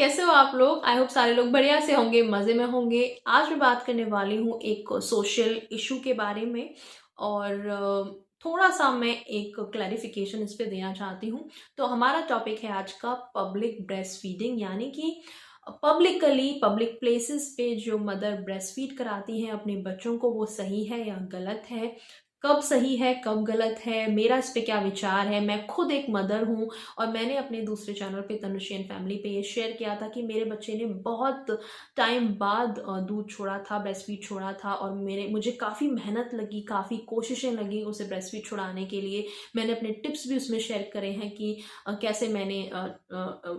कैसे हो आप लोग? आई होप सारे लोग बढ़िया से होंगे, मज़े में होंगे। आज मैं बात करने वाली हूँ एक सोशल इश्यू के बारे में और थोड़ा-सा मैं एक क्लैरिफ़िकेशन इस पे देना चाहती हूँ। तो हमारा टॉपिक है आज का पब्लिक ब्रेस्ट फीडिंग, यानी कि पब्लिकली पब्लिक प्लेसेस पे जो मदर ब्रेस्ट फीड कराती हैं अपने बच्चों को, वो सही है या गलत है? कब सही है, कब गलत है? मेरा इस पे क्या विचार है? मैं खुद एक मदर हूँ और मैंने अपने दूसरे चैनल पे तनुश्री एंड फैमिली पे ये शेयर किया था कि मेरे बच्चे ने बहुत टाइम बाद दूध छोड़ा था, ब्रेस्ट फीड छोड़ा था और मेरे मुझे काफ़ी मेहनत लगी, काफ़ी कोशिशें लगी उसे ब्रेस्ट फीड छुड़ाने के लिए। मैंने अपने टिप्स भी उसमें शेयर करे हैं कि कैसे मैंने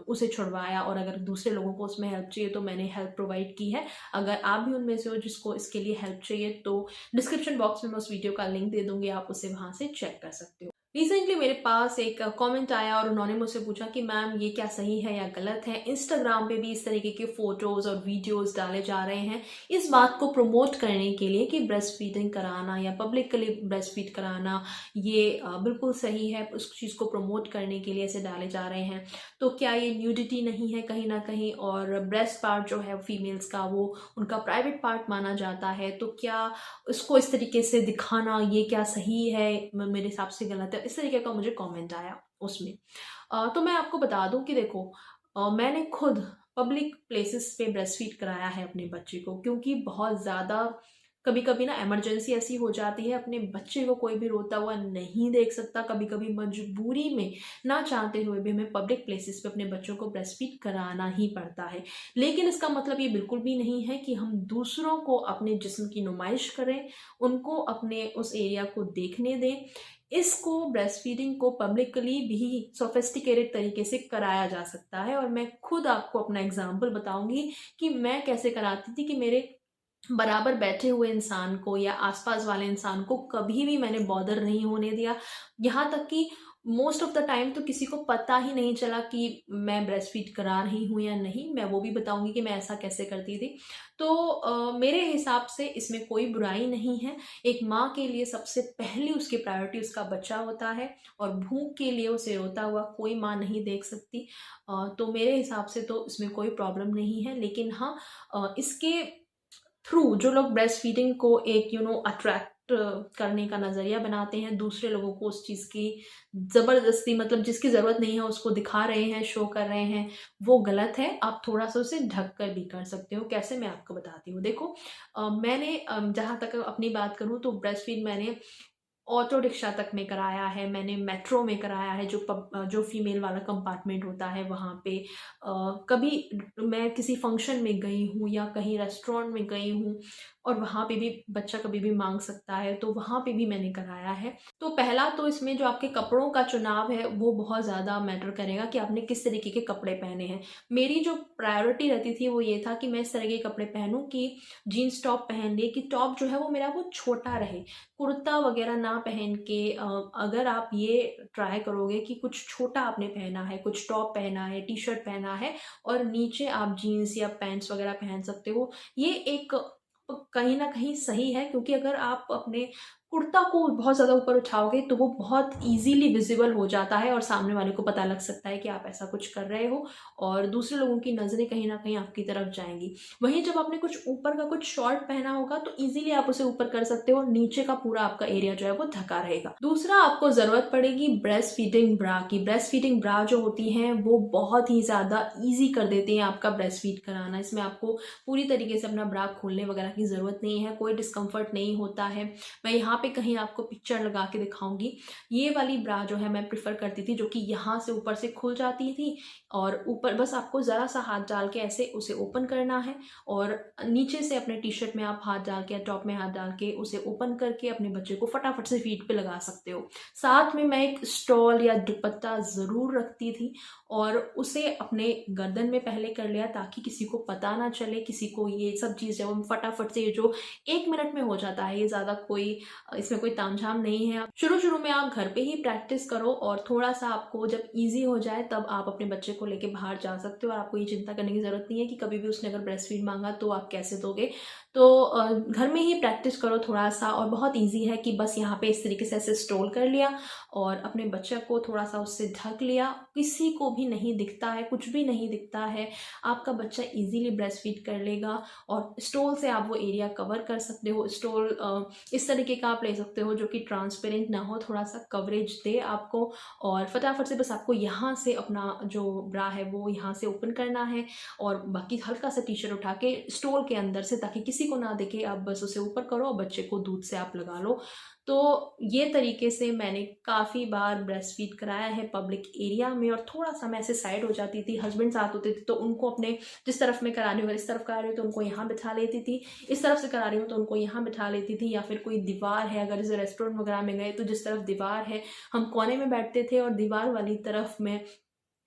उसे छुड़वाया, और अगर दूसरे लोगों को उसमें हेल्प चाहिए तो मैंने हेल्प प्रोवाइड की है। अगर आप भी उनमें से हो जिसको इसके लिए हेल्प चाहिए तो डिस्क्रिप्शन बॉक्स में मैं उस वीडियो का लिंक दे दूँगी, आप उसे वहाँ से चेक कर सकते हो। रिसेंटली मेरे पास एक कमेंट आया और उन्होंने मुझसे पूछा कि मैम ये क्या सही है या गलत है? इंस्टाग्राम पे भी इस तरीके के फ़ोटोज़ और वीडियोज़ डाले जा रहे हैं, इस बात को प्रमोट करने के लिए कि ब्रेस्ट फीडिंग कराना या पब्लिकली ब्रेस्ट फीड कराना ये बिल्कुल सही है, उस चीज़ को प्रमोट करने के लिए ऐसे डाले जा रहे हैं। तो क्या ये न्यूडिटी नहीं है कहीं न कहीं? और ब्रेस्ट पार्ट जो है फीमेल्स का, वो उनका प्राइवेट पार्ट माना जाता है, तो क्या उसको इस तरीके से दिखाना ये क्या सही है? मेरे हिसाब से गलत है। इस तरीके का मुझे कमेंट आया उसमें। तो मैं आपको बता दूँ कि देखो, मैंने खुद पब्लिक प्लेसेस पे ब्रेस्ट फीड कराया है अपने बच्चे को, क्योंकि बहुत ज़्यादा कभी-कभी ना इमरजेंसी ऐसी हो जाती है, अपने बच्चे को कोई भी रोता हुआ नहीं देख सकता, कभी-कभी मजबूरी में ना चाहते हुए भी हमें पब्लिक प्लेसेस पे अपने बच्चों को ब्रेस्ट फीड कराना ही पड़ता है। लेकिन इसका मतलब ये बिल्कुल भी नहीं है कि हम दूसरों को अपने जिस्म की नुमाइश करें, उनको अपने उस एरिया को देखने दें। इसको ब्रेस्ट फीडिंग को पब्लिकली भी सोफिस्टिकेटेड तरीके से कराया जा सकता है, और मैं खुद आपको अपना एग्ज़ाम्पल बताऊँगी कि मैं कैसे कराती थी कि मेरे बराबर बैठे हुए इंसान को या आस-पास वाले इंसान को कभी भी मैंने बॉदर नहीं होने दिया। यहाँ तक कि मोस्ट ऑफ द टाइम तो किसी को पता ही नहीं चला कि मैं ब्रेस्ट फीड करा रही हूँ या नहीं। मैं वो भी बताऊँगी कि मैं ऐसा कैसे करती थी। तो मेरे हिसाब से इसमें कोई बुराई नहीं है। एक माँ के लिए सबसे पहली उसकी प्रायोरिटी उसका बच्चा होता है, और भूख के लिए उसे रोता हुआ कोई माँ नहीं देख सकती। तो मेरे हिसाब से तो इसमें कोई प्रॉब्लम नहीं है। लेकिन हाँ, इसके थ्रू जो लोग ब्रेस्ट फीडिंग को एक अट्रैक्ट करने का नज़रिया बनाते हैं, दूसरे लोगों को उस चीज़ की ज़बरदस्ती, मतलब जिसकी ज़रूरत नहीं है उसको दिखा रहे हैं, शो कर रहे हैं, वो गलत है। आप थोड़ा-सा उसे ढक कर भी कर सकते हो। कैसे, मैं आपको बताती हूँ। देखो, मैंने जहाँ तक अपनी बात करूँ तो ब्रेस्ट फीड मैंने ऑटो रिक्शा तक में कराया है, मैंने मेट्रो में कराया है, जो फीमेल वाला कंपार्टमेंट होता है वहाँ पे। कभी मैं किसी फंक्शन में गई हूँ या कहीं रेस्टोरेंट में गई हूँ और वहाँ पे भी बच्चा कभी भी माँग सकता है, तो वहाँ पे भी मैंने कराया है। तो पहला तो इसमें जो आपके कपड़ों का चुनाव है वो बहुत ज़्यादा मैटर करेगा कि आपने किस तरीके के कपड़े पहने हैं। मेरी जो प्रायोरिटी रहती थी वो ये था कि मैं इस तरह के कपड़े पहनूँ कि जीन्स टॉप पहन लिए, कि टॉप जो है वो मेरा वो छोटा रहे, कुर्ता वगैरह ना पहन के। अगर आप ये ट्राई करोगे कि कुछ छोटा आपने पहना है, कुछ टॉप पहना है, टी-शर्ट पहना है और नीचे आप जीन्स या पैंट्स वगैरह पहन सकते हो, ये एक कहीं न कहीं सही है, क्योंकि अगर आप अपने कुर्ता को बहुत ज़्यादा ऊपर उठाओगे तो वो बहुत ईज़िली विज़िबल हो जाता है और सामने वाले को पता लग सकता है कि आप ऐसा कुछ कर रहे हो, और दूसरे लोगों की नज़रें कहीं न कहीं आपकी तरफ जाएँगी। वहीं जब आपने कुछ ऊपर का कुछ शॉर्ट पहना होगा तो ईज़िली आप उसे ऊपर कर सकते हो, और नीचे का पूरा आपका एरिया जो है वो ढका रहेगा। दूसरा, आपको ज़रूरत पड़ेगी ब्रेस्ट फीडिंग ब्रा की। ब्रेस्ट फीडिंग ब्रा जो होती हैं वो बहुत ही ज़्यादा ईज़ी कर देती हैं आपका ब्रेस्ट फीड कराना। इसमें आपको पूरी तरीके से अपना ब्रा खोलने वगैरह की ज़रूरत नहीं है, कोई डिस्कम्फर्ट नहीं होता है। मैं यहाँ पे कहीं आपको पिक्चर लगा के दिखाऊँगी। ये वाली ब्रा जो है मैं प्रेफ़र करती थी, जो कि यहाँ से ऊपर से खुल जाती थी, और ऊपर बस आपको ज़रा-सा हाथ डाल के ऐसे उसे ओपन करना है, और नीचे से अपने टी-शर्ट में आप हाथ डाल के या टॉप में हाथ डाल के उसे ओपन करके अपने बच्चे को फटाफट से फीट पे लगा सकते हो। साथ में मैं एक स्टॉल या दुपट्टा ज़रूर रखती थी, और उसे अपने गर्दन में पहले कर लिया ताकि किसी को पता ना चले, किसी को ये सब चीज़ जब हम फटाफट से, ये जो 1 मिनट में हो जाता है, ये ज़्यादा कोई इसमें कोई तामझाम नहीं है। शुरू-शुरू में आप घर पे ही प्रैक्टिस करो, और थोड़ा-सा आपको जब ईज़ी हो जाए तब आप अपने बच्चे को लेके बाहर जा सकते हो, और आपको ये चिंता करने की ज़रूरत नहीं है कि कभी भी उसने अगर ब्रेस्ट फीड माँगा तो आप कैसे दोगे। तो घर में ही प्रैक्टिस करो थोड़ा-सा, और बहुत ईज़ी है कि बस यहाँ पे इस तरीके से ऐसे स्टोल कर लिया और अपने बच्चे को थोड़ा-सा उससे ढक लिया। किसी को भी नहीं दिखता है, कुछ भी नहीं दिखता है। आपका बच्चा ईज़िली ब्रेस्ट फीड कर लेगा, और स्टोल से आप वो एरिया कवर कर सकते हो। स्टोल इस तरीके का आप ले सकते हो जो कि ट्रांसपेरेंट ना हो, थोड़ा-सा कवरेज दे आपको, और फटाफट से बस आपको यहाँ से अपना जो ब्रा है वो यहाँ से ओपन करना है, और बाकी हल्का-सा टी-शर्ट उठा के स्टोल के अंदर से, ताकि किसी को ना दिखे, आप बस उसे ऊपर करो और बच्चे को दूध से आप लगा लो। तो ये तरीके से मैंने काफ़ी बार ब्रेस्ट फीड कराया है पब्लिक एरिया में, और थोड़ा-सा मैं ऐसे साइड हो जाती थी, हस्बैंड साथ होते थे तो उनको अपने, जिस तरफ मैं करा रही हूँ, अगर इस तरफ करा रही हूँ तो उनको यहाँ बिठा लेती थी, इस तरफ से करा रही हूँ तो उनको यहाँ बिठा लेती थी, या फिर कोई दीवार है, अगर जैसे रेस्टोरेंट वगैरह में गए तो जिस तरफ दीवार है, हम कोने में बैठते थे और दीवार वाली तरफ में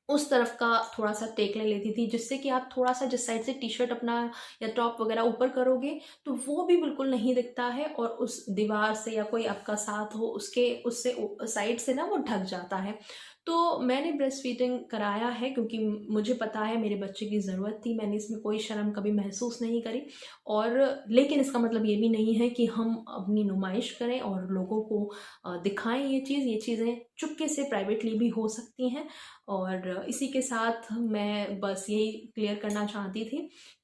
उस तरफ का थोड़ा-सा टेक ले लेती थी, जिससे कि आप थोड़ा-सा जिस साइड से टी-शर्ट अपना या टॉप वगैरह ऊपर करोगे, तो वो भी बिल्कुल नहीं दिखता है, और उस दीवार से या कोई आपका साथ हो उसके उससे साइड से ना वो ढक जाता है। तो मैंने ब्रेस्ट फीडिंग कराया है क्योंकि मुझे पता है मेरे बच्चे की ज़रूरत थी, मैंने इसमें कोई शर्म कभी महसूस नहीं करी, और लेकिन इसका मतलब ये भी नहीं है कि हम अपनी नुमाइश करें और लोगों को दिखाएँ ये चीज़। ये चीज़ें चुपके से प्राइवेटली भी हो सकती हैं, और इसी के साथ मैं बस यही क्लियर करना चाहती थी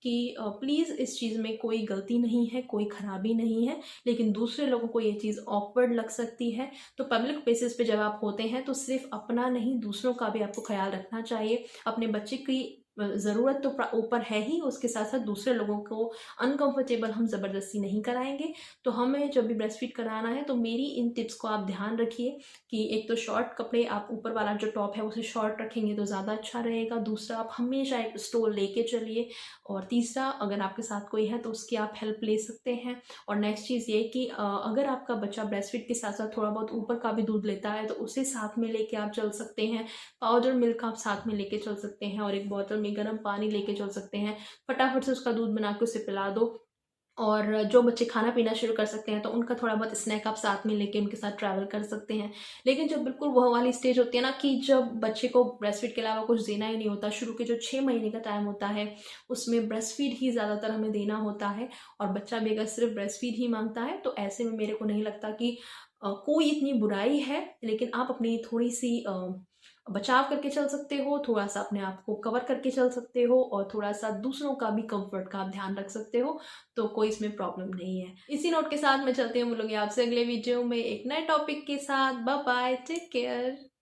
कि प्लीज़ इस चीज़ में कोई गलती नहीं है, कोई खराबी नहीं है, लेकिन दूसरे लोगों को ये चीज़ ऑकवर्ड लग सकती है। तो पब्लिक प्लेसेस पे जब आप होते हैं तो सिर्फ़ अपना नहीं, दूसरों का भी आपको ख़्याल रखना चाहिए। अपने बच्चे की ज़रूरत तो ऊपर है ही, उसके साथ-साथ दूसरे लोगों को अनकम्फ़र्टेबल हम ज़बरदस्ती नहीं कराएँगे। तो हमें जब भी ब्रेस्ट फीड कराना है तो मेरी इन टिप्स को आप ध्यान रखिए, कि एक तो शॉर्ट कपड़े, आप ऊपर वाला जो टॉप है उसे शॉर्ट रखेंगे तो ज़्यादा अच्छा रहेगा। दूसरा, आप हमेशा एक स्टोल लेके चलिए, और तीसरा, अगर आपके साथ कोई है तो उसकी आप हेल्प ले सकते हैं। और नेक्स्ट चीज़ ये कि अगर आपका बच्चा ब्रेस्ट फीड के साथ-साथ थोड़ा बहुत ऊपर का भी दूध लेता है तो उसे साथ में लेके आप चल सकते हैं। पाउडर मिल्क आप साथ में लेके चल सकते हैं, और एक बोतल में गर्म पानी लेके चल सकते हैं। फटाफट से उसका दूध बना के उसे पिला दो। और जो बच्चे खाना-पीना शुरू कर सकते हैं, तो उनका थोड़ा बहुत स्नैक आप साथ में लेके उनके साथ ट्रैवल कर सकते हैं। लेकिन जब बिल्कुल वो वाली स्टेज होती है ना, कि जब बच्चे को ब्रेस्टफीड के अलावा कुछ देना ही नहीं होता, शुरू के जो 6 महीने का टाइम होता है, उसमें ब्रेस्टफीड ही ज़्यादातर हमें देना होता है, और बच्चा भी अगर सिर्फ़ ब्रेस्टफीड ही माँगता है, तो ऐसे में मेरे को नहीं लगता कि कोई इतनी बुराई है। लेकिन आप अपनी थोड़ी-सी बचाव करके चल सकते हो, थोड़ा-सा अपने आप को कवर करके चल सकते हो, और थोड़ा-सा दूसरों का भी कम्फ़र्ट का आप ध्यान रख सकते हो, तो कोई इसमें प्रॉब्लम नहीं है। इसी नोट के साथ मैं चलती हूँ, मिलूँगी आपसे अगले वीडियो में एक नए टॉपिक के साथ। Bye bye, take care.